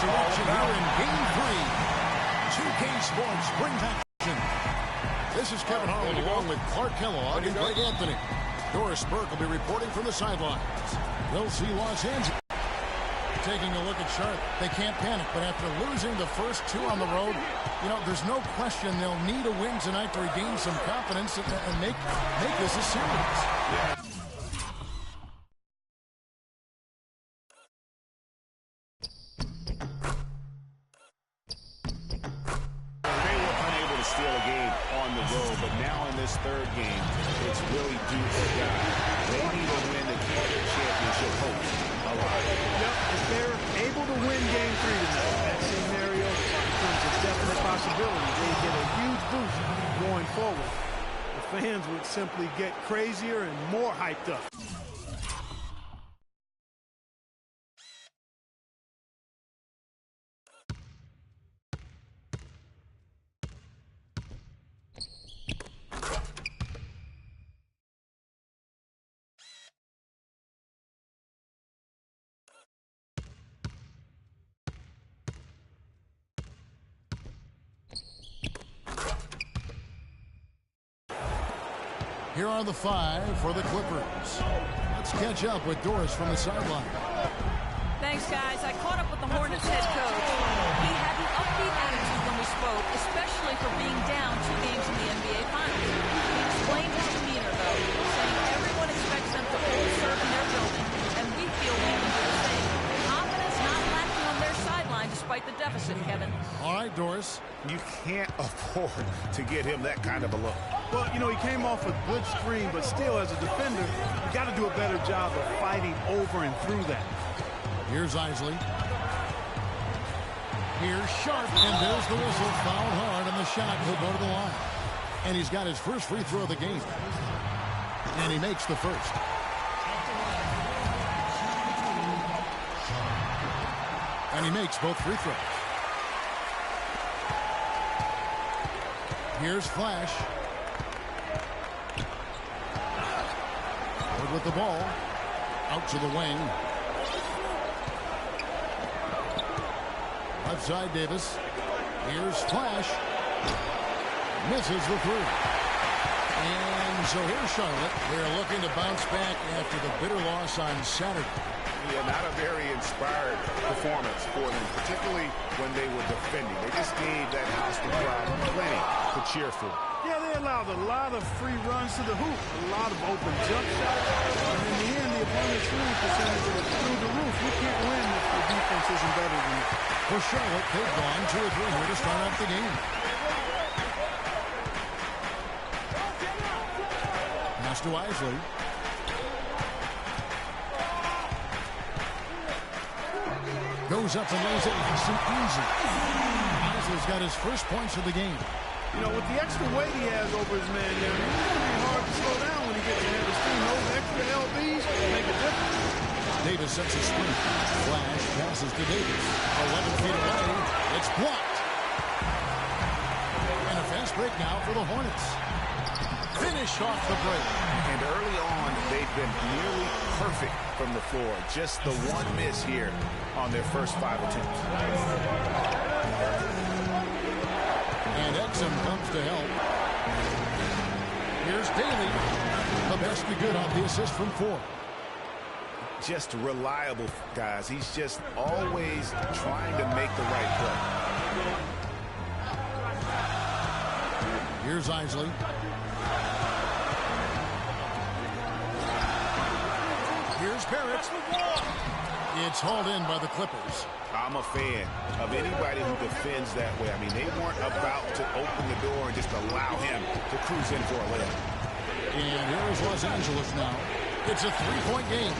direction here in Game 3. 2K Sports brings action. This is Kevin Harlan along with Clark Kellogg and Greg Anthony. Doris Burke will be reporting from the sidelines. We'll see Los Angeles taking a look at Charlotte. They can't panic, but after losing the first two on the road, you know, there's no question they'll need a win tonight to regain some confidence and make this a series. Yeah. But now in this third game, it's really do or die. They need to win to keep their championship hopes alive. Yep, if they're able to win Game 3 tonight, that scenario becomes a definite possibility. They get a huge boost going forward. The fans would simply get crazier and more hyped up. Here are the five for the Clippers. Let's catch up with Doris from the sideline. Thanks, guys. I caught up with the Hornets head coach. He had an upbeat attitude when we spoke, especially for being down 2 games in the NBA Finals. He explained his demeanor, though, saying everyone expects them to hold serve in their building, and we feel we can do the same. Confidence not lacking on their sideline despite the deficit, Kevin. All right, Doris. You can't afford to get him that kind of a look. Well, you know, he came off a good screen, but still, as a defender, you got to do a better job of fighting over and through that. Here's Isley. Here's Sharp, and there's the whistle. Fouled hard, and the shot will go to the line. And he's got his first free throw of the game. And he makes the first. And he makes both free throws. Here's Flash. Wood with the ball. Out to the wing. Left side, Davis. Here's Flash. Misses the three. And so here's Charlotte. They're looking to bounce back after the bitter loss on Saturday. Yeah, not a very inspired performance for them, particularly when they were defending. They just gave that Houston crowd plenty to cheer for. Yeah, they allowed a lot of free runs to the hoop, a lot of open jump shots. And in the end, the opponent's shooting percentage was through the roof. You can't win if the defense isn't better than you. For Charlotte, they've gone 2 or 3 here to start off the game. Pass to Isley. Goes up and lays it nice and easy. Isley's got his first points of the game. You know, with the extra weight he has over his man there, it's going to be hard to slow down when he gets to his team. Those extra LBs make a difference. Davis sets a screen. Flash passes to Davis. 11 feet away. It's blocked. And a fast break now for the Hornets. Finish off the break. And early on, they've been nearly perfect from the floor. Just the one miss here on their first 5 attempts. And Exum comes to help. Here's Daly. The best be good on the assist from 4. Just reliable, guys. He's just always trying to make the right play. Here's Isley. Here's Barrett. It's hauled in by the Clippers. I'm a fan of anybody who defends that way. I mean, they weren't about to open the door and just allow him to cruise in for a layup. And here's Los Angeles now. It's a 3-point game.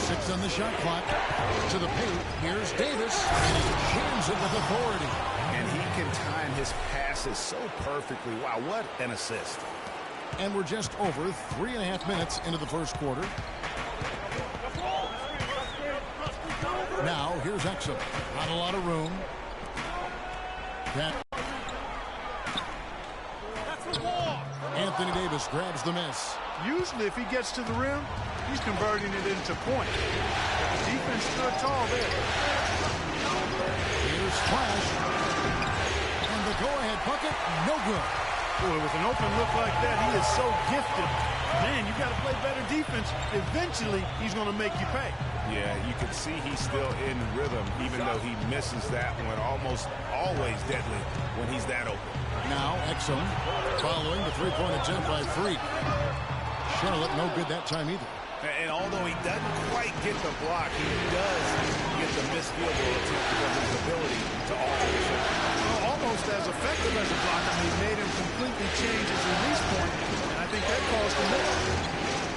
6 on the shot clock. To the paint. Here's Davis. And he jams it with authority. And he can time his passes so perfectly. Wow, what an assist. And we're just over 3.5 minutes into the first quarter. Now, here's Exum. Not a lot of room. Anthony Davis grabs the miss. Usually, if he gets to the rim, he's converting it into points. The defense stood tall there. Here's Flash. And the go-ahead bucket, no good. Boy, with an open look like that, he is so gifted. Man, you got to play better defense. Eventually, he's going to make you pay. Yeah, you can see he's still in rhythm, even though he misses that one. Almost always deadly when he's that open. Now, Exum following the three-point attempt by Freak. Charlotte, no good that time either. And although he doesn't quite get the block, he does get the missed field goal attempt because of his ability to alter the shot. Well, almost as effective as a block. I mean, made him completely change his release point, and I think that caused him miss.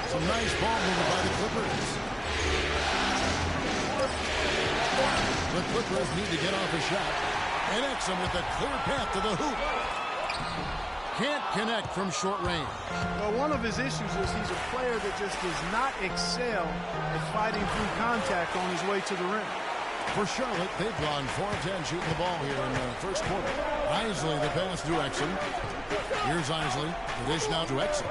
Some nice ball movement by the Clippers. The Clippers need to get off a shot. And Exum with a clear path to the hoop. Can't connect from short range. Well, one of his issues is he's a player that just does not excel at fighting through contact on his way to the rim. For Charlotte, they've gone 4 of 10 shooting the ball here in the first quarter. Isley, the pass to Exum. Here's Isley. The dish now to Exum.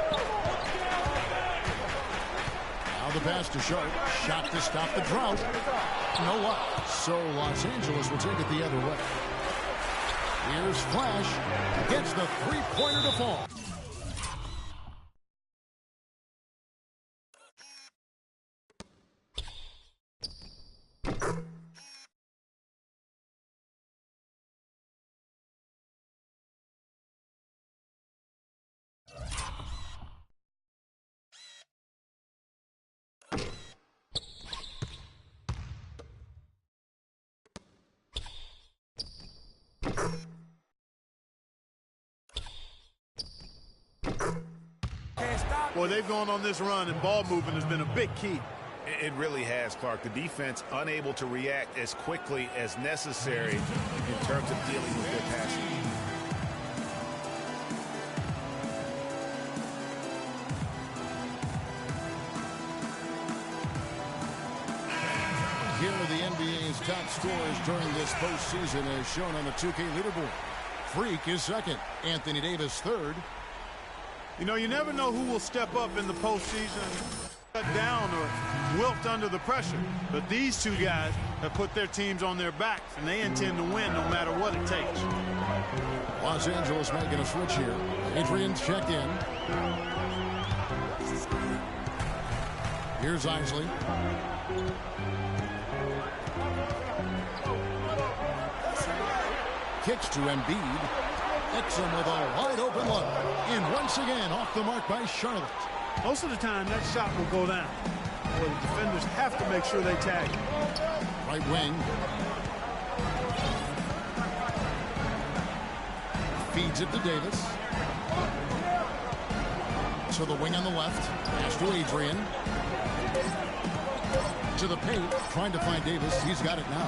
Now the pass to Sharp. Shot to stop the drought. No luck. So Los Angeles will take it the other way. Here's Flash. Gets the three-pointer to fall. Boy, they've gone on this run, and ball movement has been a big key. It really has, Clark. The defense unable to react as quickly as necessary in terms of dealing with their passing. Here are the NBA's top scorers during this postseason as shown on the 2K leaderboard. Freak is second. Anthony Davis third. You know, you never know who will step up in the postseason, shut down or wilt under the pressure. But these two guys have put their teams on their backs, and they intend to win no matter what it takes. Los Angeles making a switch here. Adrian checked in. Here's Isley. Kicks to Embiid. Exum with a wide-open look. And once again, off the mark by Charlotte. Most of the time, that shot will go down. Boy, the defenders have to make sure they tag him. Right wing. Feeds it to Davis. To the wing on the left. Pass to Adrian. To the paint. Trying to find Davis. He's got it now.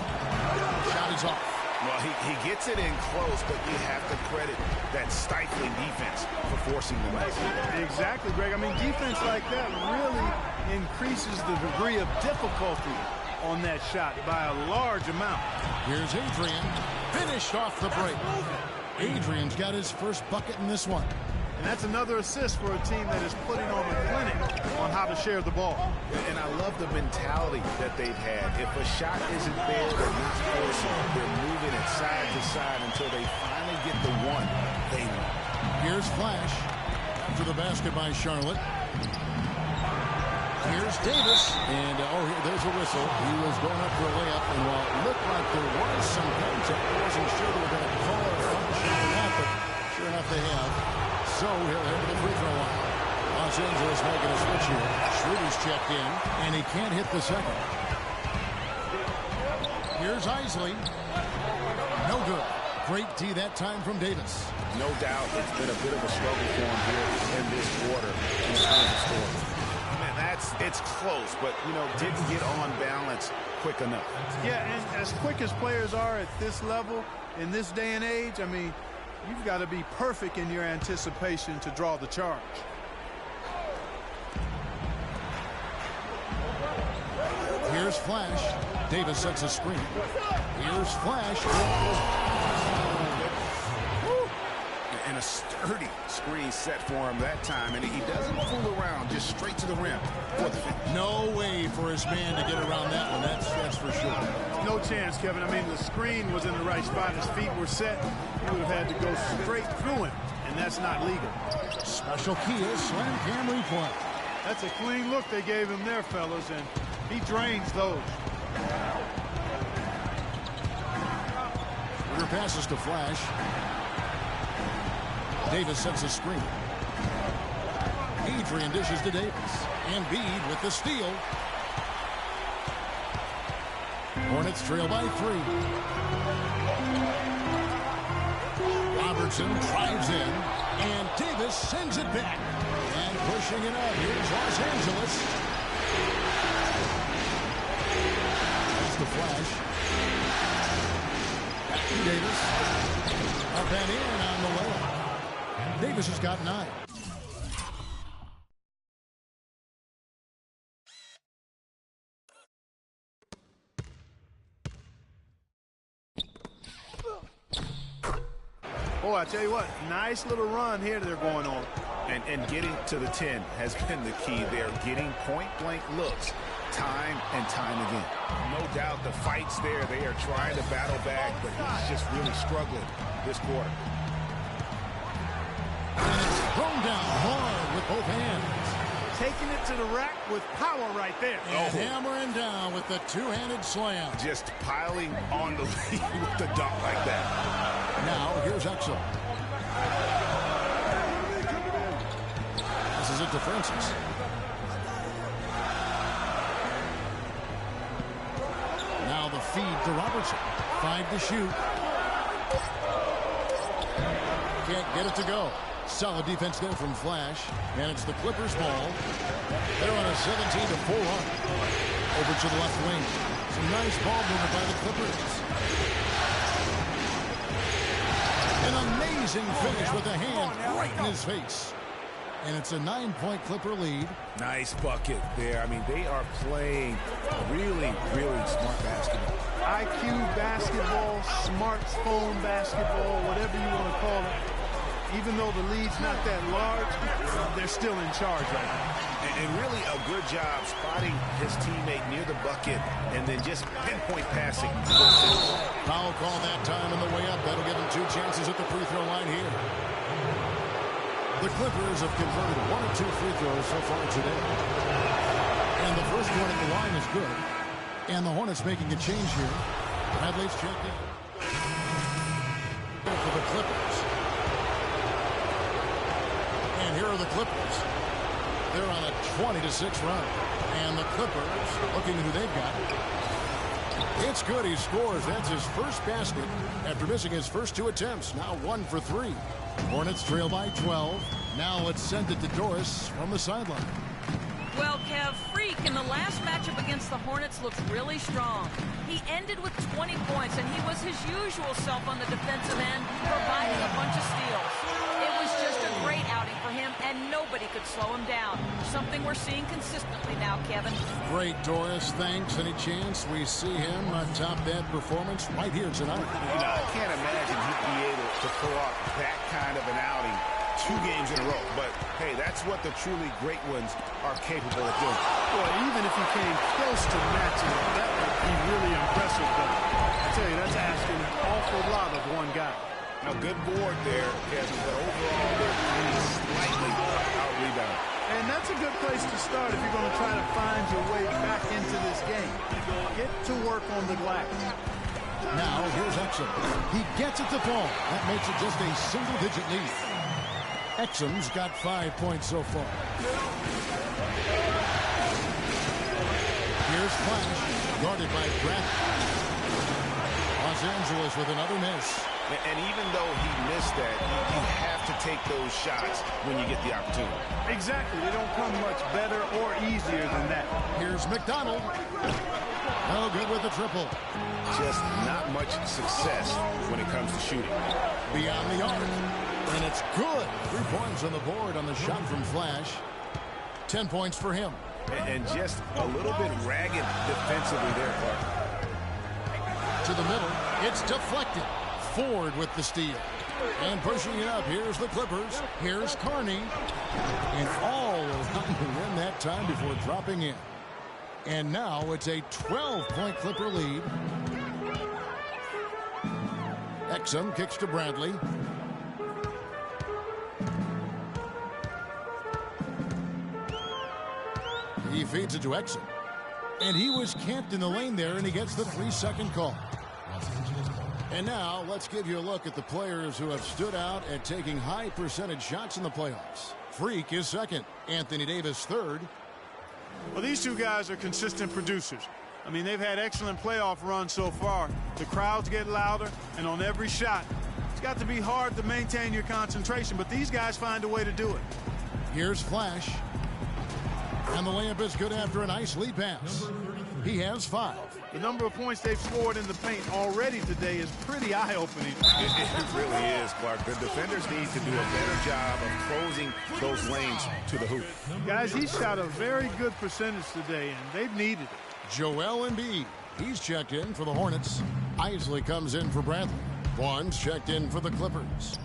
Shot is off. Well, he gets it in close, but you have to credit that stifling defense for forcing the miss. Exactly, Greg. I mean, defense like that really increases the degree of difficulty on that shot by a large amount. Here's Adrian. Finished off the break. Adrian's got his first bucket in this one. And that's another assist for a team that is putting on a clinic on how to share the ball. And I love the mentality that they've had. If a shot isn't there, they're not forcing. They're moving it side to side until they finally get the one they want. Here's Flash. To the basket by Charlotte. Here's Davis. And, there's a whistle. He was going up for a layup. And while it looked like there was some contact, I wasn't sure they were going to call it a function or not, but sure enough they have. So he'll head to the free throw line. Los Angeles making a switch here. Schroeder's checked in, and he can't hit the second. Here's Isley. No good. Great D that time from Davis. No doubt it's been a bit of a struggle for him here in this quarter in terms of scoring. Man, it's close, but, didn't get on balance quick enough. Yeah, and as quick as players are at this level, in this day and age, I mean, you've got to be perfect in your anticipation to draw the charge. Here's Flash. Davis sets a screen. Here's Flash. And a sturdy screen set for him that time, and he doesn't fool around, just straight to the rim for the finish. No way for his man to get around that one, that's for sure. No chance, Kevin. I mean, the screen was in the right spot. His feet were set. He would have had to go straight through him, and that's not legal. Special Kia slam cam replay. That's a clean look they gave him there, fellas, and he drains those. Her passes to Flash. Davis sets a screen. Adrian dishes to Davis. Embiid with the steal. Hornets trail by 3. Robertson drives in, and Davis sends it back. And pushing it up, here's Los Angeles. That's the Flash. Back to Davis. Up and in on the layup. Davis has got 9. Boy, I tell you what, nice little run here they're going on. And getting to the 10 has been the key. They're getting point-blank looks time and time again. No doubt the fight's there. They are trying to battle back, but he's just really struggling this quarter. Thrown down hard with both hands. Taking it to the rack with power right there. And hammering down with the two-handed slam. Just piling on the lead with the dunk like that. Now, here's Exum. This is it to Francis. Now the feed to Robertson. 5 to shoot. Can't get it to go. Solid defense there from Flash. And it's the Clippers' ball. They're on a 17-4 run. Over to the left wing. Some nice ball movement by the Clippers. An amazing finish with a hand right in his face. And it's a 9-point Clipper lead. Nice bucket there. I mean, they are playing really, really smart basketball. IQ basketball, smartphone basketball, whatever you want to call it. Even though the lead's not that large, they're still in charge right now. And really a good job spotting his teammate near the bucket and then just pinpoint passing. Foul call that time on the way up. That'll give him 2 chances at the free throw line here. The Clippers have converted 1 of 2 free throws so far today. And the first one at the line is good. And the Hornets making a change here. Bradley's checked in. For the Clippers. And here are the Clippers. They're on a 20-6 run. And the Clippers looking at who they've got. It's good. He scores. That's his first basket after missing his first 2 attempts. Now 1 for 3. Hornets trail by 12. Now let's send it to Doris from the sideline. Well, Kev, Freak in the last matchup against the Hornets looked really strong. He ended with 20 points, and he was his usual self on the defensive end, providing a bunch of steals. It was just a great outing for him, and nobody could slow him down. Something we're seeing consistently now, Kevin. Great, Doris. Thanks. Any chance we see him top that performance right here tonight? You know, I can't imagine he'd be able to pull off that kind of an outing 2 games in a row. But, hey, that's what the truly great ones are capable of doing. Boy, even if he came close to matching, that would be really impressive. But I tell you, that's asking an awful lot of one guy. Now, good board there, Kevin, but overall, they're slightly out-rebounded. And that's a good place to start if you're going to try to find your way back into this game. Get to work on the glass. Now, here's Exum. He gets it to fall. That makes it just a single-digit lead. Exum's got 5 points so far. Here's Flash, guarded by Bradley. Los Angeles with another miss. And even though he missed that, you have to take those shots when you get the opportunity. Exactly. They don't come much better or easier than that. Here's McDonald. No good with the triple. Just not much success when it comes to shooting. Beyond the arc. And it's good. 3 points on the board on the shot from Flash. 10 points for him. And just a little bit ragged defensively there, Clark. To the middle. It's deflected. Ford with the steal. And pushing it up, here's the Clippers. Here's Carney. And all around to win that time before dropping in. And now it's a 12-point Clipper lead. Exum kicks to Bradley. He feeds it to Exum. And he was camped in the lane there, and he gets the 3-second call. And now let's give you a look at the players who have stood out at taking high percentage shots in the playoffs. Freak is second. Anthony Davis third. Well, these two guys are consistent producers. I mean, they've had excellent playoff runs so far. The crowds get louder, and on every shot, it's got to be hard to maintain your concentration, but these guys find a way to do it. Here's Flash. And the layup is good after a nice lead pass. He has 5. The number of points they've scored in the paint already today is pretty eye-opening. It really is, Clark. The defenders need to do a better job of closing those lanes to the hoop. Guys, he shot a very good percentage today, and they've needed it. Joel Embiid. He's checked in for the Hornets. Isley comes in for Bradley. Barnes checked in for the Clippers.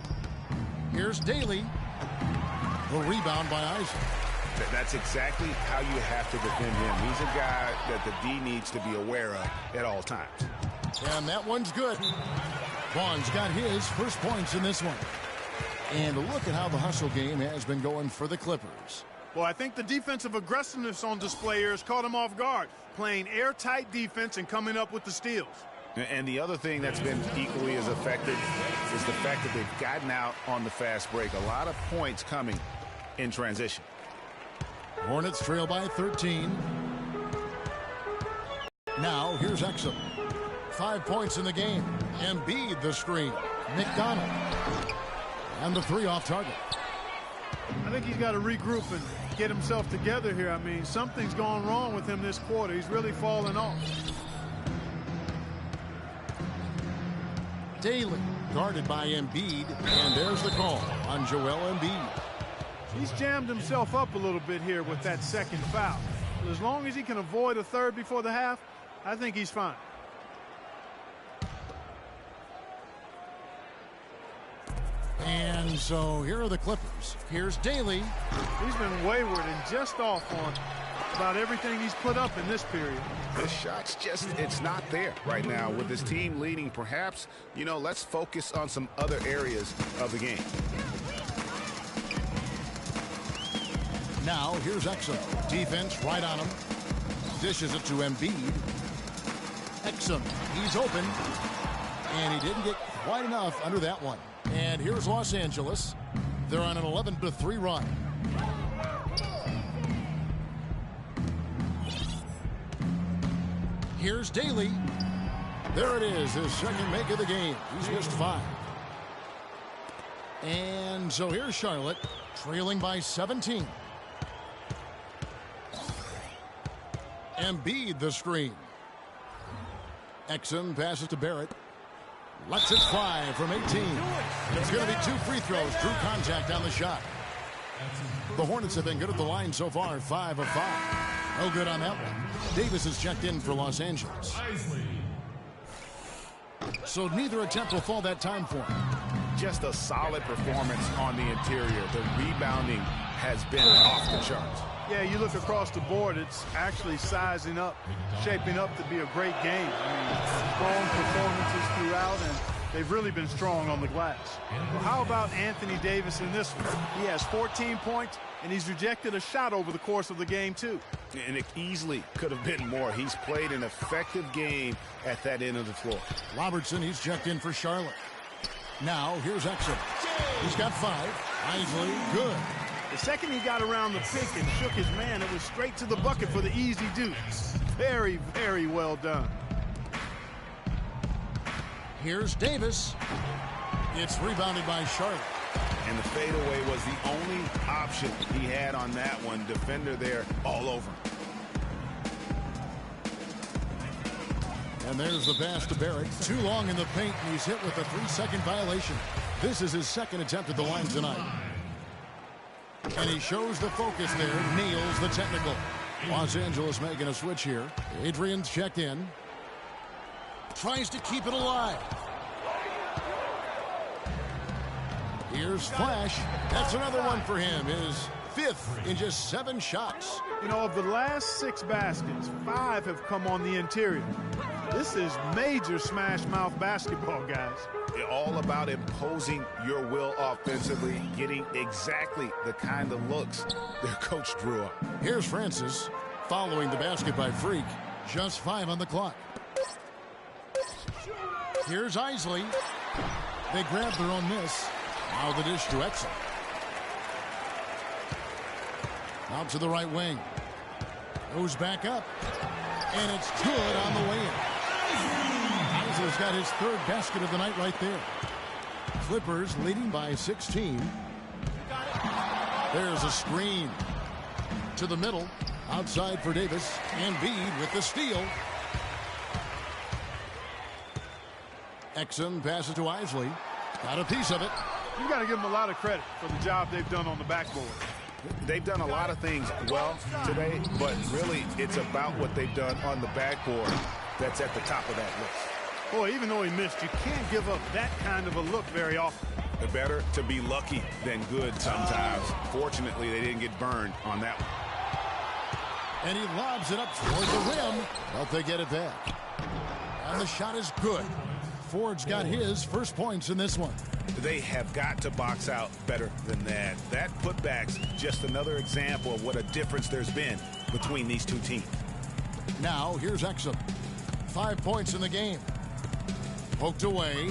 Here's Daly. The rebound by Isley. That's exactly how you have to defend him. He's a guy that the D needs to be aware of at all times. And that one's good. Barnes got his first points in this one. And look at how the hustle game has been going for the Clippers. Well, I think the defensive aggressiveness on display here has caught him off guard, playing airtight defense and coming up with the steals. And the other thing that's been equally as effective is the fact that they've gotten out on the fast break. A lot of points coming in transition. Hornets trail by 13. Now here's Exum. 5 points in the game. Embiid the screen. McDonald. And the 3 off target. I think he's got to regroup and get himself together here. I mean, something's gone wrong with him this quarter. He's really fallen off. Daly guarded by Embiid. And there's the call on Joel Embiid. He's jammed himself up a little bit here with that second foul. But as long as he can avoid a third before the half, I think he's fine. And so here are the Clippers. Here's Daly. He's been wayward and just off on about everything he's put up in this period. The shot's just, it's not there right now. With his team leading, perhaps, let's focus on some other areas of the game. Now, here's Exum. Defense right on him. Dishes it to Embiid. Exum, he's open. And he didn't get quite enough under that one. And here's Los Angeles. They're on an 11-3 run. Here's Daly. There it is, his second make of the game. He's missed 5. And so here's Charlotte, trailing by 17. Embiid the screen. Exum passes to Barrett. Lets it fly from 18. It's going to be 2 free throws. Drew contact on the shot. The Hornets have been good at the line so far, 5 of 5. No good on that one. Davis is checked in for Los Angeles. So neither attempt will fall that time for him. Just a solid performance on the interior. The rebounding has been off the charts. Yeah, you look across the board, it's actually sizing up, shaping up to be a great game. I mean, strong performances throughout, and they've really been strong on the glass. Well, how about Anthony Davis in this one? He has 14 points, and he's rejected a shot over the course of the game, too. And it easily could have been more. He's played an effective game at that end of the floor. Robertson, he's checked in for Charlotte. Now, here's Exum. He's got 5. Isley, good. The second he got around the pick and shook his man, it was straight to the bucket for the easy deuce. Very, very well done. Here's Davis. It's rebounded by Charlotte. And the fadeaway was the only option he had on that one. Defender there all over. And there's the pass to Barrett. Too long in the paint, and he's hit with a 3-second violation. This is his second attempt at the line tonight. And he shows the focus there, nails the technical. Los Angeles making a switch here. Adrian's checked in. Tries to keep it alive. Here's Flash. That's another one for him. His 5th in just 7 shots. You know, of the last 6 baskets, 5 have come on the interior. This is major smash mouth basketball, guys. All about imposing your will offensively, getting exactly the kind of looks their coach drew up. Here's Francis following the basket by Freak. Just 5 on the clock. Here's Isley. They grab their own miss. Now the dish to Exum. Out to the right wing. Goes back up. And it's good on the way in. Isley's got his 3rd basket of the night right there. Clippers leading by 16. There's a screen. To the middle. Outside for Davis. Embiid with the steal. Exum passes to Isley. Got a piece of it. You got to give them a lot of credit for the job they've done on the backboard. They've done a lot of things well today, but really it's about what they've done on the backboard that's at the top of that list. Boy, even though he missed, you can't give up that kind of a look very often. Better to be lucky than good sometimes. Fortunately, they didn't get burned on that one. And he lobs it up toward the rim, but they get it back. And the shot is good. Ford's got his first points in this one. They have got to box out better than that. That putback's just another example of what a difference there's been between these two teams. Now, here's Exum. 5 points in the game. Poked away.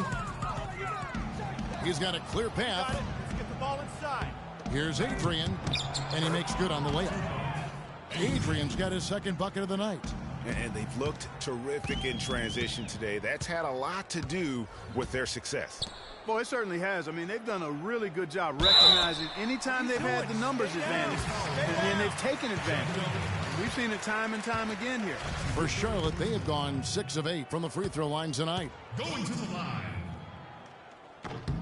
He's got a clear path. Let's get the ball inside. Here's Adrian, and he makes good on the layup. Adrian's got his 2nd bucket of the night. And they've looked terrific in transition today. That's had a lot to do with their success. Boy, it certainly has. I mean, they've done a really good job recognizing anytime they've had the numbers advantage, and then they've taken advantage. We've seen it time and time again here. For Charlotte, they have gone 6 of 8 from the free throw line tonight. Going to the line,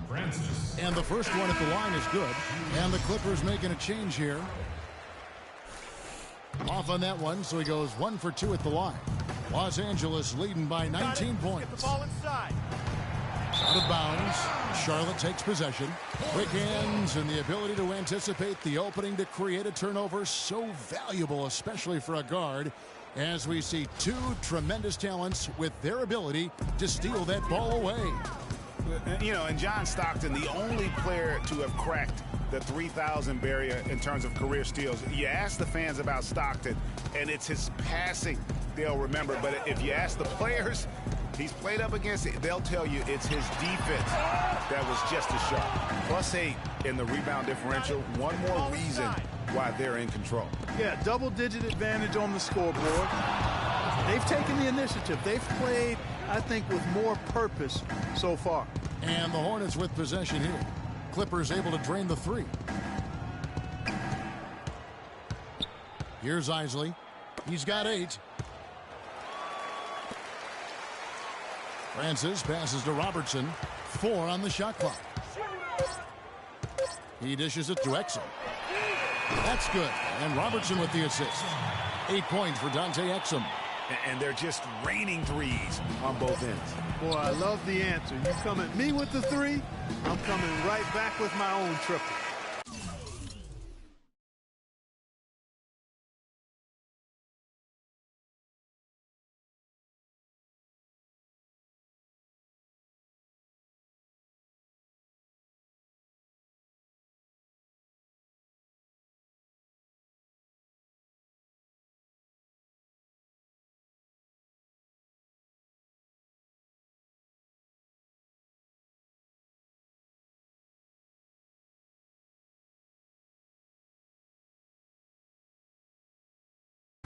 Francis. And the first one at the line is good. And the Clippers making a change here. Off on that one, so he goes 1 for 2 at the line. Los Angeles leading by 19 points. Get the ball inside. Out of bounds. Charlotte takes possession. Quick hands and the ability to anticipate the opening to create a turnover. So valuable, especially for a guard, as we see 2 tremendous talents with their ability to steal that ball away. You know, and John Stockton, the only player to have cracked the 3,000 barrier in terms of career steals. You ask the fans about Stockton, and it's his passing they'll remember. But if you ask the players he's played up against, they'll tell you it's his defense that was just as sharp. +8 in the rebound differential. One more reason why they're in control. Yeah, double-digit advantage on the scoreboard. They've taken the initiative. They've played, I think, with more purpose so far. And the Hornets with possession here. Clippers able to drain the 3. Here's Isley. He's got 8. Francis passes to Robertson. 4 on the shot clock. He dishes it to Exum. That's good. And Robertson with the assist. 8 points for Dante Exum. And they're just raining threes on both ends. Boy, I love the answer. You come at me with the 3, I'm coming right back with my own triple.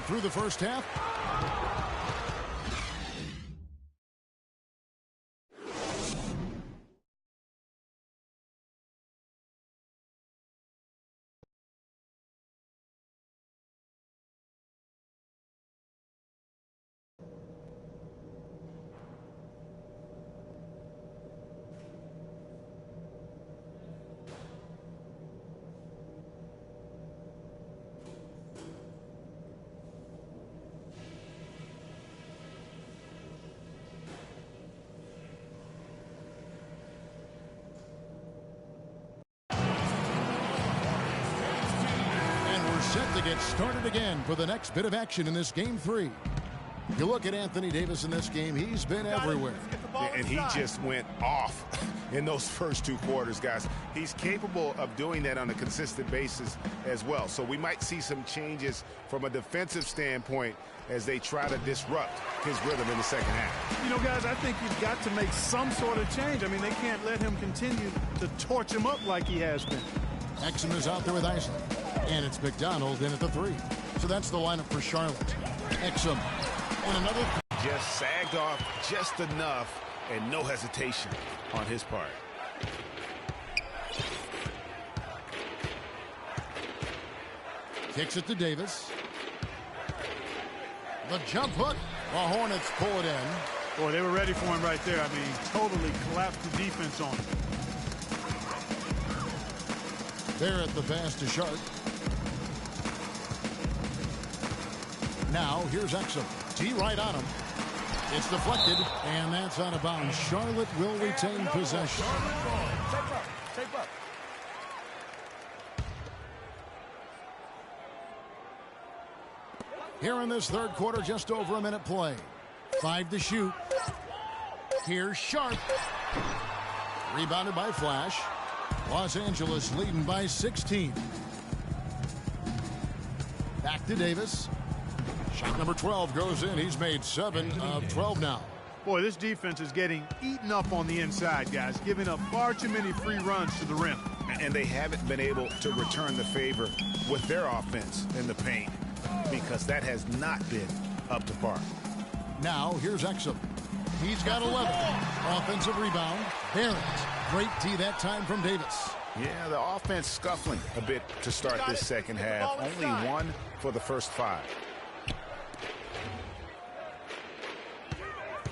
Through the first half. set to get started again for the next bit of action in this game 3. You look at Anthony Davis in this game, he's been everywhere. And he just went off in those first 2 quarters, guys. He's capable of doing that on a consistent basis as well. So we might see some changes from a defensive standpoint as they try to disrupt his rhythm in the second half. You know, guys, I think you've got to make some sort of change. I mean, they can't let him continue to torch him up like he has been. Exum is out there with Isley. And it's McDonald in at the 3. So that's the lineup for Charlotte. Exum. And another. Just sagged off just enough and no hesitation on his part. Kicks it to Davis. The jump hook. The Hornets pull it in. Boy, they were ready for him right there. I mean, totally collapsed the defense on him. There at the pass to Sharp. Now, here's Exum. T right on him. It's deflected, and that's out of bounds. Charlotte will retain possession. Tape up. Here in this third quarter, just over a minute play. 5 to shoot. Here's Sharp. Rebounded by Flash. Los Angeles leading by 16. Back to Davis. Shot number 12 goes in. He's made 7 of 12 now. Boy, this defense is getting eaten up on the inside, guys, giving up far too many free runs to the rim. And they haven't been able to return the favor with their offense in the paint because that has not been up to par. Now, here's Exum. He's got 11. Offensive rebound. Barrett. Great D that time from Davis. Yeah, the offense scuffling a bit to start this second half. Only 1 for the first 5.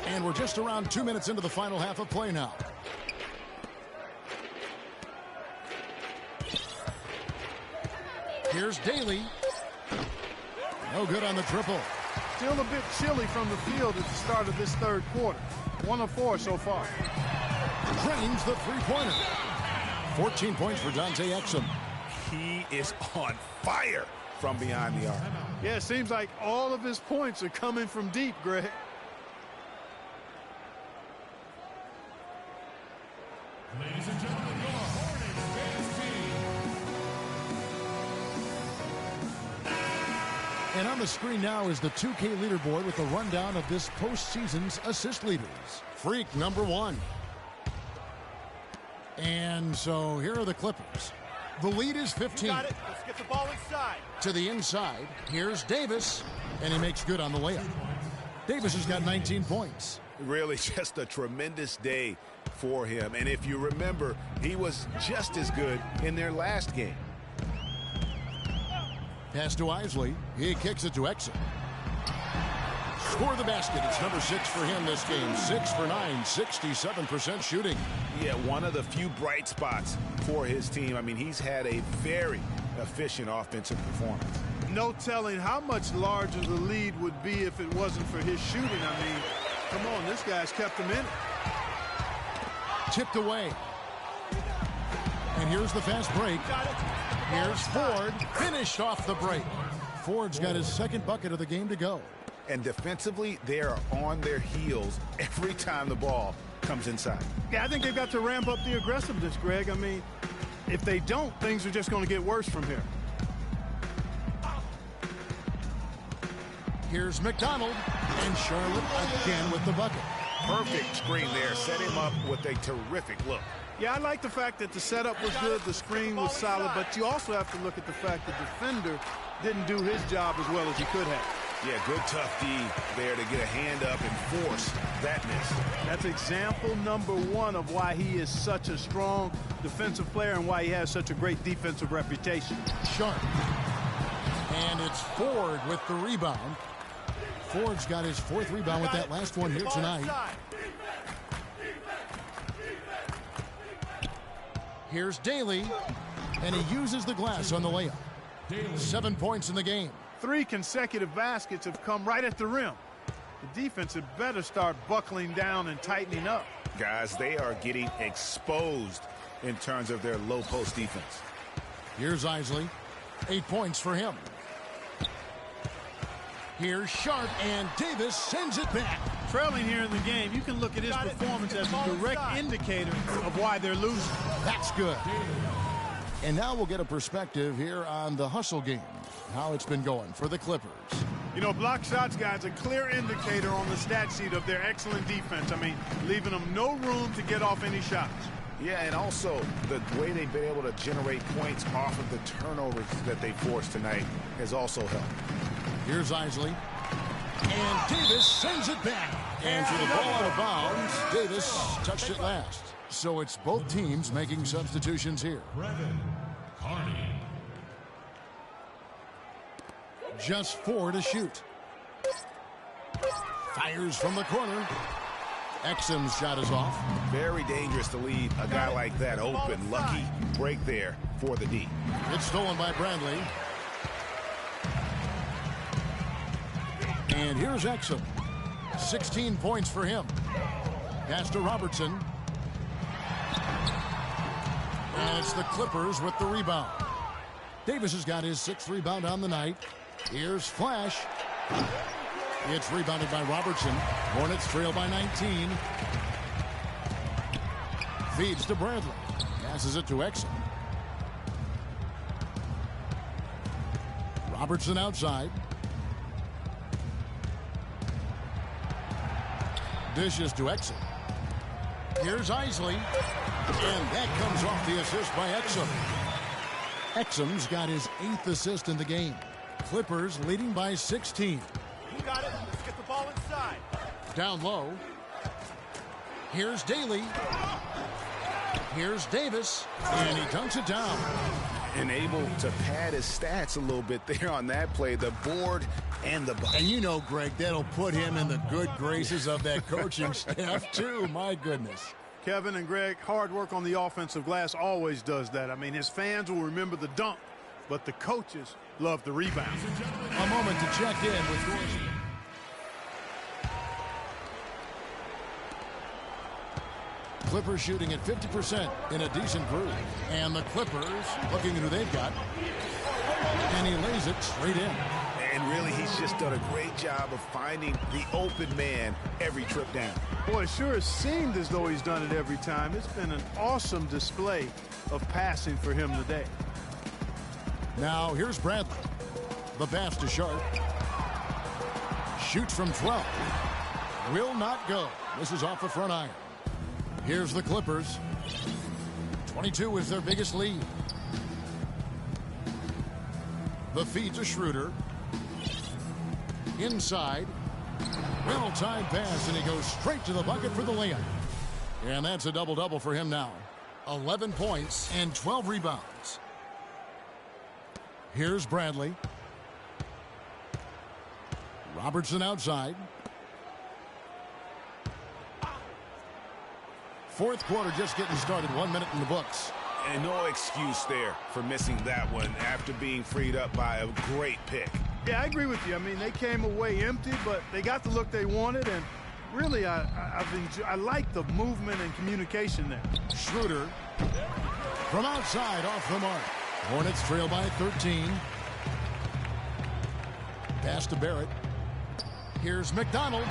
And we're just around 2 minutes into the final half of play now. Here's Daly. No good on the triple. Still a bit chilly from the field at the start of this third quarter. 1 of 4 so far. Drains the three-pointer. 14 points for Dante Exum. He is on fire from behind the arc. Yeah, it seems like all of his points are coming from deep, Greg. Ladies and gentlemen, your Hornets dance team. And on the screen now is the 2K leaderboard with a rundown of this postseason's assist leaders. Freak number 1. And so here are the Clippers. The lead is 15. Got it. Let's get the ball inside. To the inside. Here's Davis. And he makes good on the layup. Davis has got 19 points. Really just a tremendous day for him. And if you remember, he was just as good in their last game. Pass to Isley. He kicks it to Exum. Score the basket. It's number 6 for him this game. 6 for 9, 67% shooting. Yeah, one of the few bright spots for his team. I mean, he's had a very efficient offensive performance. No telling how much larger the lead would be if it wasn't for his shooting. I mean, come on, this guy's kept him in it. Tipped away. And here's the fast break. Here's Ford. Finished off the break. Ford's got his second bucket of the game to go. And defensively, they are on their heels every time the ball comes inside. Yeah, I think they've got to ramp up the aggressiveness, Greg. I mean, if they don't, things are just going to get worse from here. Here's McDonald. And Charlotte again with the bucket. Perfect screen there. Set him up with a terrific look. Yeah, I like the fact that the setup was good, the screen was solid, but you also have to look at the fact the defender didn't do his job as well as he could have. Yeah, good tough D there to get a hand up and force that miss. That's example number 1 of why he is such a strong defensive player and why he has such a great defensive reputation. Sharp. And it's Ford with the rebound. Ford's got his 4th rebound with that last one here tonight. Here's Daly, and he uses the glass on the layup. 7 points in the game. 3 consecutive baskets have come right at the rim. The defense had better start buckling down and tightening up. Guys, they are getting exposed in terms of their low post defense. Here's Isley. 8 points for him. Here's Sharp, and Davis sends it back. Trailing here in the game, you can look at his performance as a direct indicator of why they're losing. That's good. And now we'll get a perspective here on the hustle game, how it's been going for the Clippers. You know, block shots, guys, a clear indicator on the stat sheet of their excellent defense. I mean, leaving them no room to get off any shots. Yeah, and also the way they've been able to generate points off of the turnovers that they forced tonight has also helped. Here's Isley. And Davis sends it back. And for the ball out of bounds, Davis touched it last. So it's both teams making substitutions here. Brevin Carney. Just 4 to shoot. Fires from the corner. Exum's shot is off. Very dangerous to leave a guy like that open. Lucky break there for the D. It's stolen by Bradley. And here's Exum. 16 points for him. Pass to Robertson. And it's the Clippers with the rebound. Davis has got his 6th rebound on the night. Here's Flash. It's rebounded by Robertson. Hornets trail by 19. Feeds to Bradley. Passes it to Exum. Robertson outside. Dishes to Exum. Here's Isley. And that comes off the assist by Exum. Exum's got his 8th assist in the game. Clippers leading by 16. You got it. Let's get the ball inside. Down low. Here's Daly. Here's Davis. And he dunks it down. And able to pad his stats a little bit there on that play. The board and the bucket. And you know, Greg, that'll put him in the good graces of that coaching staff, too. My goodness. Kevin and Greg, hard work on the offensive glass always does that. I mean, his fans will remember the dunk, but the coaches love the rebound. A moment to check in with Dorsey. Clippers shooting at 50% in a decent groove. And the Clippers looking at who they've got. And he lays it straight in. And really, he's just done a great job of finding the open man every trip down. Boy, it sure has seemed as though he's done it every time. It's been an awesome display of passing for him today. Now, here's Bradley. The pass to Sharp. Shoots from 12. Will not go. This is off the front iron. Here's the Clippers. 22 is their biggest lead. The feed to Schroeder. Inside. Well-timed pass, and he goes straight to the bucket for the layup. And that's a double-double for him now. 11 points and 12 rebounds. Here's Bradley. Robertson outside. Fourth quarter just getting started. 1 minute in the books. And no excuse there for missing that one after being freed up by a great pick. Yeah, I agree with you. I mean, they came away empty, but they got the look they wanted, and really, I like the movement and communication there. Schroeder from outside off the mark. Hornets trail by 13. Pass to Barrett. Here's McDonald.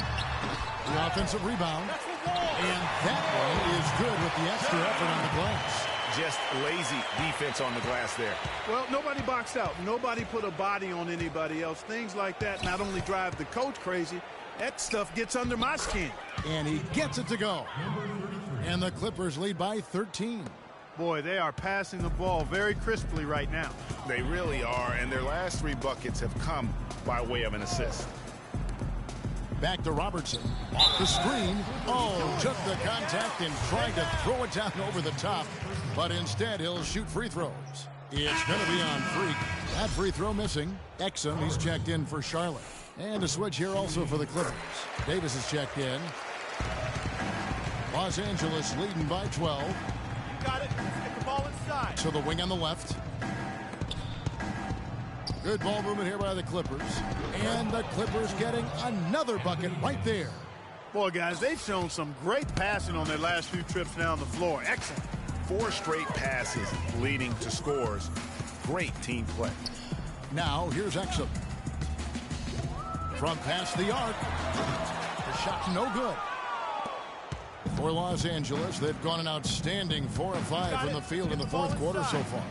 The offensive rebound. And that one is good with the extra effort on the glass. Just lazy defense on the glass there. Well, nobody boxed out. Nobody put a body on anybody else. Things like that not only drive the coach crazy, that stuff gets under my skin. And he gets it to go. And the Clippers lead by 13. Boy, they are passing the ball very crisply right now. They really are, and their last 3 buckets have come by way of an assist. Back to Robertson. Off the screen. Oh, took the contact and tried to throw it down over the top. But instead, he'll shoot free throws. It's going to be on Freak. That free throw missing. Exum, he's checked in for Charlotte. And a switch here also for the Clippers. Davis is checked in. Los Angeles leading by 12. You got it. Let's get the ball inside. To the wing on the left. Good ball movement here by the Clippers. And the Clippers getting another bucket right there. Boy, guys, they've shown some great passing on their last few trips down the floor. Excellent. 4 straight passes leading to scores. Great team play. Now, here's Exum. From past the arc. The shot's no good. For Los Angeles, they've gone an outstanding 4 of 5 from the field in the fourth quarter so far.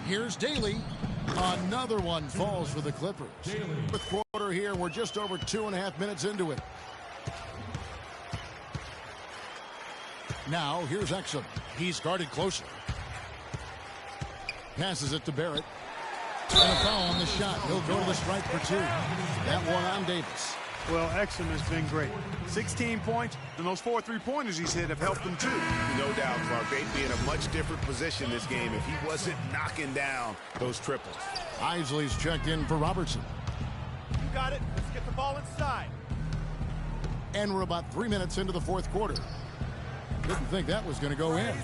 Here's Daly. Another one falls for the Clippers. Fourth quarter here. We're just over 2.5 minutes into it. Now, here's Exum. He's guarded closely. Passes it to Barrett. And a foul on the shot. He'll go to the stripe for 2. That one on Davis. Well, Exum has been great. 16 points, and those 4 3-pointers he's hit have helped him too. No doubt, Clark. They'd be in a much different position this game if he wasn't knocking down those triples. Isley's checked in for Robertson. You got it. Let's get the ball inside. And we're about 3 minutes into the fourth quarter. Didn't think that was going to go in.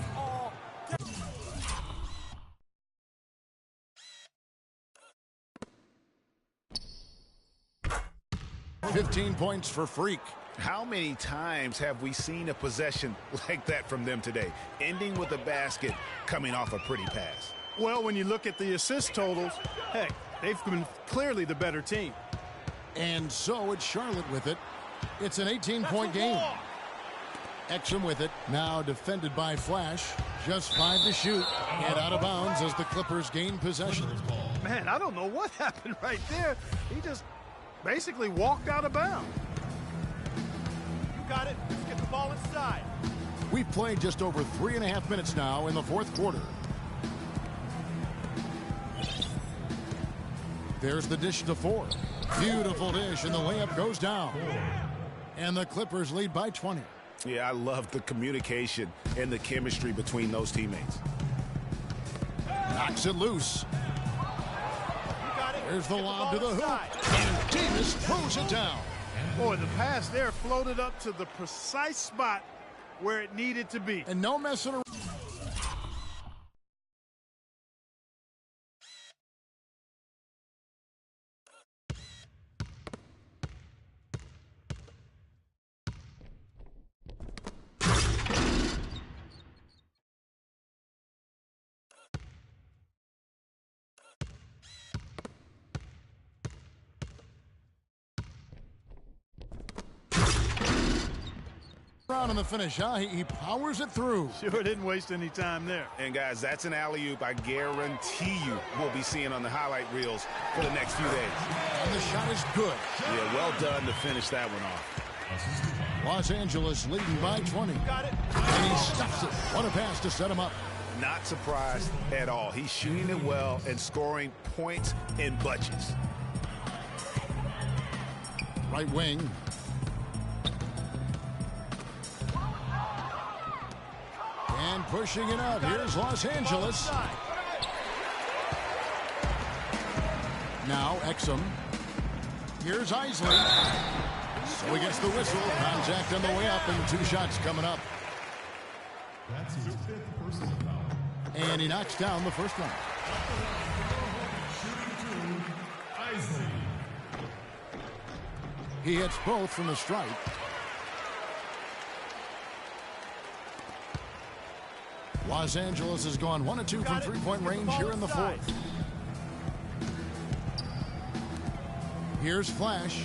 15 points for Freak. How many times have we seen a possession like that from them today? Ending with a basket, coming off a pretty pass. Well, when you look at the assist totals, heck, they've been clearly the better team. And so it's Charlotte with it. It's an 18-point game. Exum with it. Now defended by Flash. Just 5 to shoot. And out of bounds as the Clippers gain possession. Man, I don't know what happened right there. He just basically walked out of bounds. You got it. Let's get the ball inside. We've played just over 3.5 minutes now in the fourth quarter. There's the dish to 4. Beautiful dish, and the layup goes down. And the Clippers lead by 20. Yeah, I love the communication and the chemistry between those teammates. Knocks it loose. There's the lob to the hoop. And Davis throws it down. Boy, the pass there floated up to the precise spot where it needed to be. And no messing around. On the finish, he powers it through. Sure didn't waste any time there. And guys, that's an alley-oop I guarantee you we'll be seeing on the highlight reels for the next few days. And the shot is good. Yeah, well done to finish that one off. Los Angeles leading by 20. Got it. And he stuffs it. What a pass to set him up. Not surprised at all. He's shooting it well and scoring points in bunches. Right wing. And pushing it up. Here's Los Angeles. Now Exum. Here's Isley. So he gets the whistle. Contact on the way up and 2 shots coming up. That's his 5th personal foul. And he knocks down the first one. Shooting 2, Isley. He hits both from the stripe. Los Angeles has gone 1 of 2 from 3-point range here in the fourth. Here's Flash.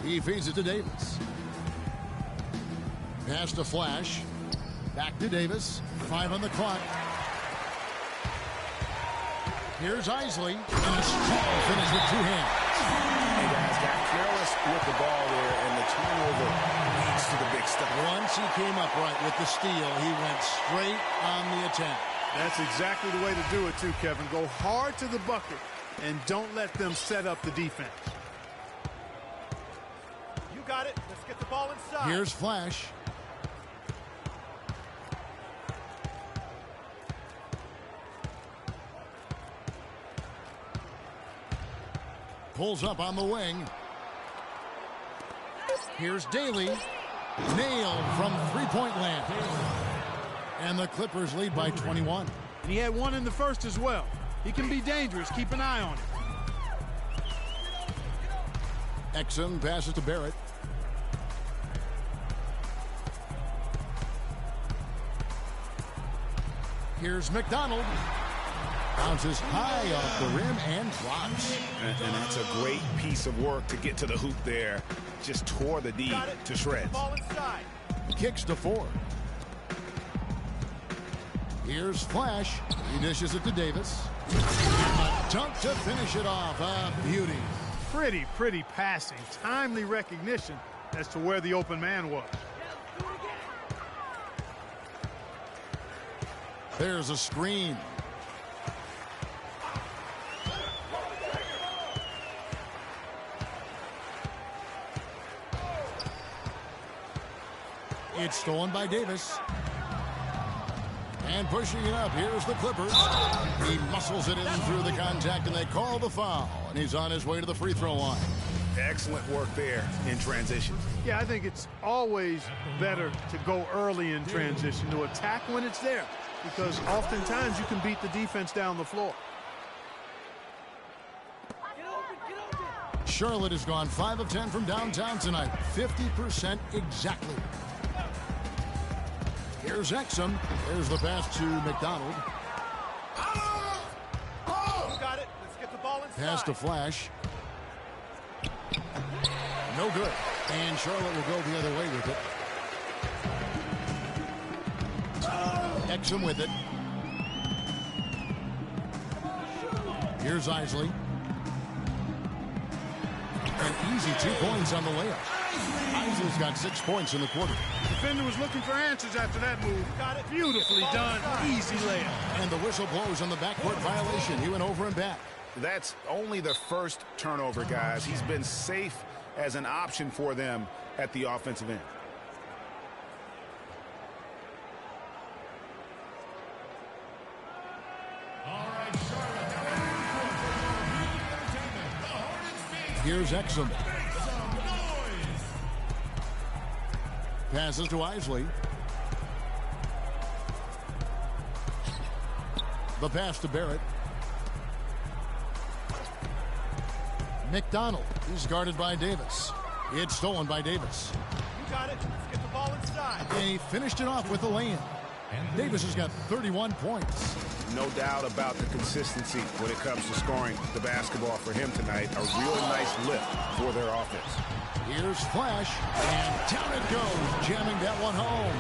He feeds it to Davis. Pass to Flash. Back to Davis. 5 on the clock. Here's Isley. And a strong finish with 2 hands. Hey guys, got careless with the ball there, and the turnover leads to the big stuff. Once he came up right with the steal, he went straight on the attack. That's exactly the way to do it too, Kevin. Go hard to the bucket and don't let them set up the defense. You got it. Let's get the ball inside. Here's Flash. Pulls up on the wing. Here's Daly. Nailed from 3-point land. And the Clippers lead by 21. And he had 1 in the first as well. He can be dangerous. Keep an eye on him. Exum passes to Barrett. Here's McDonald. Bounces high off the rim and drops. And that's a great piece of work to get to the hoop there. Just tore the D to shreds. Ball inside. Kicks to 4. Here's Flash. He dishes it to Davis. A dunk to finish it off. A beauty. Pretty passing. Timely recognition as to where the open man was. There's a screen. It's stolen by Davis. And pushing it up, here's the Clippers. He muscles it in through the contact, and they call the foul. And he's on his way to the free throw line. Excellent work there in transition. Yeah, I think it's always better to go early in transition, to attack when it's there, because oftentimes you can beat the defense down the floor. Charlotte has gone 5 of 10 from downtown tonight. 50% exactly. Here's Exum. There's the pass to McDonald. You got it. Let's get the ball inside. Pass to Flash. No good. And Charlotte will go the other way with it. Exum with it. Here's Isley. An easy 2 points on the layup. Isley's got 6 points in the quarter. Defender was looking for answers after that move. Got it. Beautifully done. Easy layup. And the whistle blows on the backcourt violation. He went over and back. That's only the first turnover, guys. He's been safe as an option for them at the offensive end. Here's Exum. Passes to Isley. The pass to Barrett. McDonald is guarded by Davis. It's stolen by Davis. You got it. Let's get the ball inside. And he finished it off with a lay-in. Davis has got 31 points. No doubt about the consistency when it comes to scoring the basketball for him tonight. A real nice lift for their offense. Here's Flash, and down it goes, jamming that one home.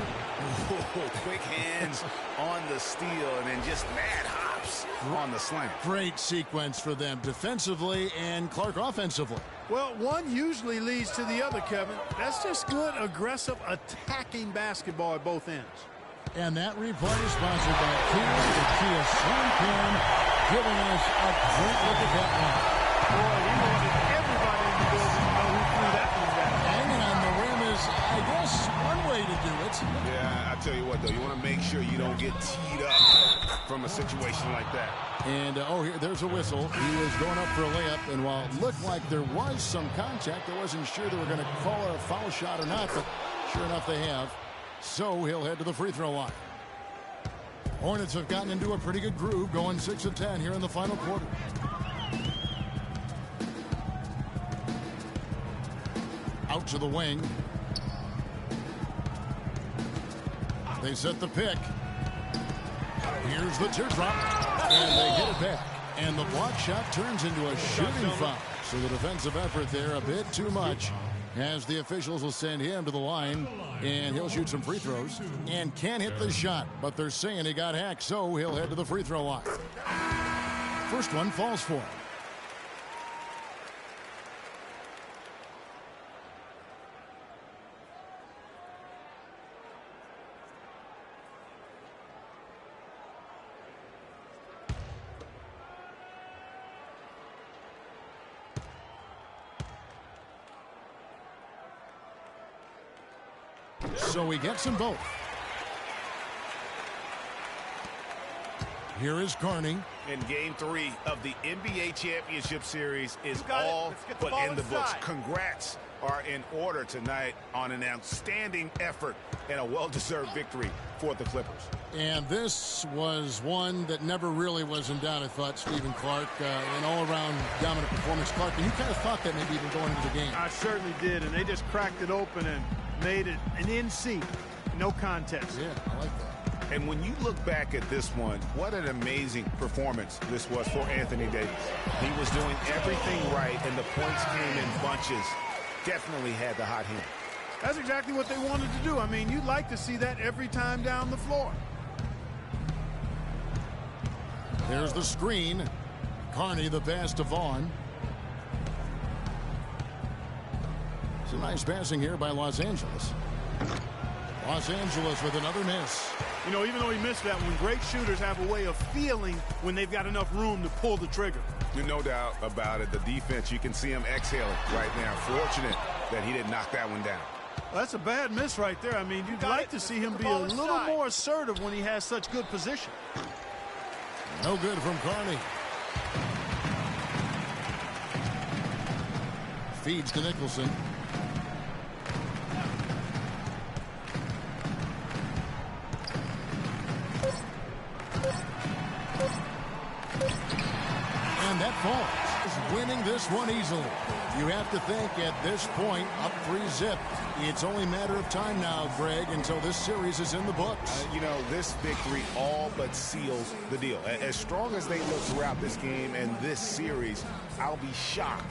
Quick hands on the steal, and then just mad hops on the slam. Great sequence for them defensively and Clark offensively. Well, one usually leads to the other, Kevin. That's just good, aggressive, attacking basketball at both ends. And that replay is sponsored by Kia, the Kia Slam Cam, giving us a great look at that one. Boy, he wanted everybody in the building to know who threw that one down. Hanging on the rim is, I guess, one way to do it. Yeah, I tell you what, though, you want to make sure you don't get teed up from a situation like that. And, here, there's a whistle. He was going up for a layup, and while it looked like there was some contact, I wasn't sure they were going to call a foul shot or not, but sure enough they have. So he'll head to the free throw line. Hornets have gotten into a pretty good groove, going 6 of 10 here in the final quarter. Out to the wing. They set the pick. Here's the teardrop, and they get it back. And the block shot turns into a shooting foul. So the defensive effort there a bit too much, as the officials will send him to the line, and he'll shoot some free throws and can't hit the shot, but they're saying he got hacked, so he'll head to the free throw line. First one falls for him. So he gets them both. Here is Carney. And game 3 of the NBA Championship Series is got it. all Let's get the but ball in the books. inside. Congrats are in order tonight on an outstanding effort and a well-deserved victory for the Clippers. And this was one that never really was in doubt, I thought, Stephen Clark. An all-around dominant performance. Clark, and you kind of thought that maybe even going into the game. I certainly did, and they just cracked it open and made it an in sync. No contest. Yeah, I like that. And when you look back at this one, what an amazing performance this was for Anthony Davis. He was doing everything right, and the points came in bunches. Definitely had the hot hand. That's exactly what they wanted to do. I mean, you'd like to see that every time down the floor. There's the screen. Carney the pass to Vaughn. Some nice passing here by Los Angeles. Los Angeles with another miss. You know, even though he missed that one, great shooters have a way of feeling when they've got enough room to pull the trigger. No doubt about it. The defense, you can see him exhaling right now. Fortunate that he didn't knock that one down. Well, that's a bad miss right there. I mean, you'd like to see him be a little more assertive when he has such good position. No good from Carney. Feeds to Nicholson. And that falls. Is winning this one easily. You have to think at this point, up 3-zip. It's only a matter of time now, Greg, until this series is in the books. You know, this victory all but seals the deal. As strong as they look throughout this game and this series, I'll be shocked.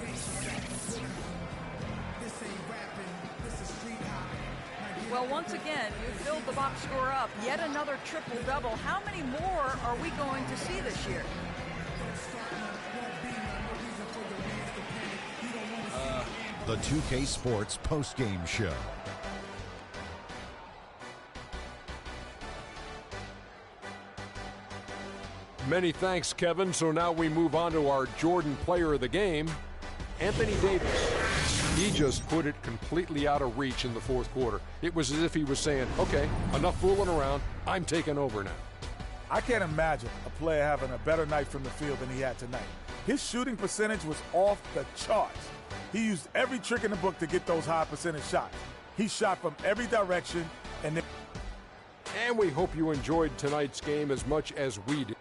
Well, once again, you filled the box score up. Yet another triple-double. How many more are we going to see this year? The 2K Sports post-game show. Many thanks, Kevin. So now we move on to our Jordan player of the game, Anthony Davis. He just put it completely out of reach in the fourth quarter. It was as if he was saying, okay, enough fooling around. I'm taking over now. I can't imagine a player having a better night from the field than he had tonight. His shooting percentage was off the charts. He used every trick in the book to get those high percentage shots. He shot from every direction. And we hope you enjoyed tonight's game as much as we did.